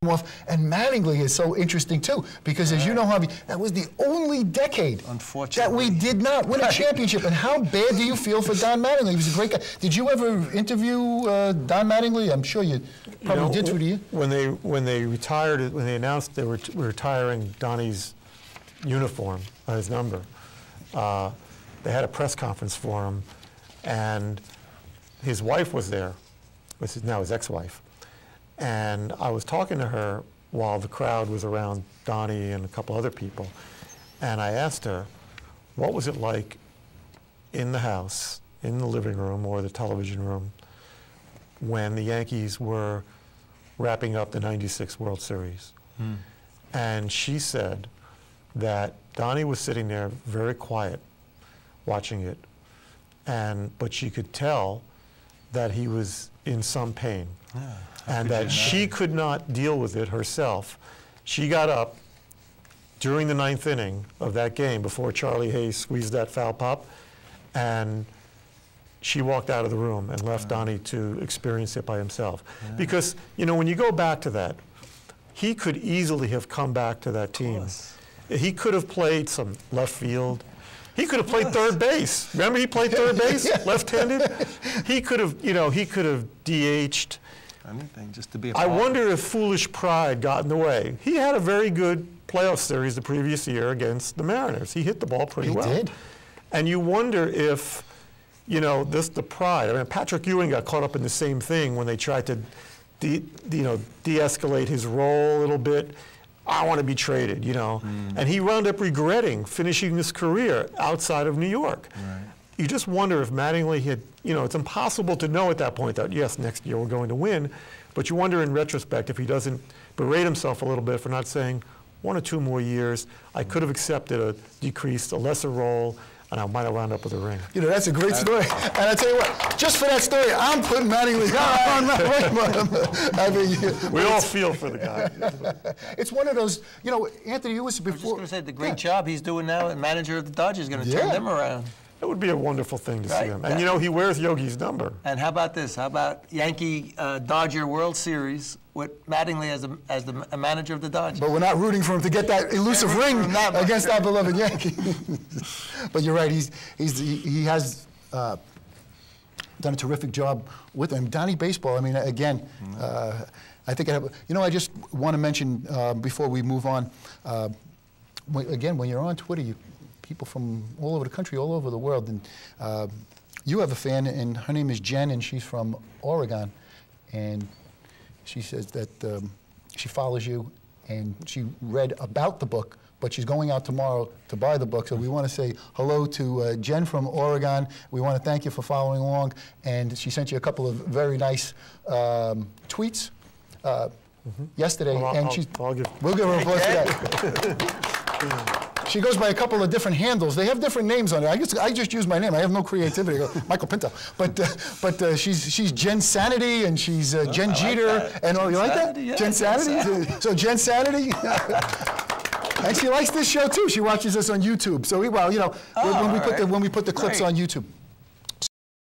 off. And Mattingly is so interesting too, because as you know, Harvey, that was the only decade that we did not win a championship. And how bad do you feel for Don Mattingly? He was a great guy. Did you ever interview Don Mattingly? I'm sure you probably did through the year. When they retired, when they announced they were retiring Donnie's uniform, his number, they had a press conference for him, and his wife was there, which is now his ex-wife. And I was talking to her while the crowd was around Donnie and a couple other people. And I asked her, what was it like in the house, in the living room or the television room, when the Yankees were wrapping up the '96 World Series? And she said that Donnie was sitting there very quiet, watching it, but she could tell that he was in some pain. And that she could not deal with it herself. She got up during the 9th inning of that game before Charlie Hayes squeezed that foul pop, and she walked out of the room and left Donnie to experience it by himself. Because, you know, when you go back to that, he could easily have come back to that team. He could have played some left field. He could have played third base. Remember he played third base, left-handed? He could have, you know, he could have DH'd. Anything, just to be a I wonder if foolish pride got in the way. He had a very good playoff series the previous year against the Mariners. He hit the ball pretty well. He did. And you wonder if, you know, the pride. I mean, Patrick Ewing got caught up in the same thing when they tried to, de-escalate his role a little bit. I want to be traded, you know. And he wound up regretting finishing his career outside of New York. You just wonder if Mattingly had, you know, it's impossible to know at that point that, yes, next year we're going to win, but you wonder in retrospect if he doesn't berate himself a little bit for not saying 1 or 2 more years, I could have accepted a decreased, a lesser role, and I might have wound up with a ring. You know, that's a great story. And I tell you what, just for that story, I'm putting Mattingly on my I mean, we all feel for the guy. It's one of those, you know, Anthony, you was before. I was just going to say, the great job he's doing now, and manager of the Dodgers is going to turn them around. It would be a wonderful thing to see him. And, you know, he wears Yogi's number. And how about this? How about Yankee Dodger World Series with Mattingly as the manager of the Dodgers? But we're not rooting for him to get that elusive ring against our beloved Yankee. But you're right. He has done a terrific job with him. Donnie Baseball, I mean, again, I think, you know, I just want to mention before we move on, again, when you're on Twitter, people from all over the country, all over the world, and you have a fan, and her name is Jen, and she's from Oregon, and she says that she follows you, and she read about the book, but she's going out tomorrow to buy the book, so we want to say hello to Jen from Oregon. We want to thank you for following along, and she sent you a couple of very nice tweets yesterday, and we'll give her a applause for that. She goes by a couple of different handles. They have different names on it. I just use my name. I have no creativity. Michael Pinto. But she's Jen Sanity, and she's Jen Jeter, and all. You like that? Yeah, Jen Sanity. So Jen Sanity. And she likes this show too. She watches us on YouTube. So well, you know, when we put the clips on YouTube.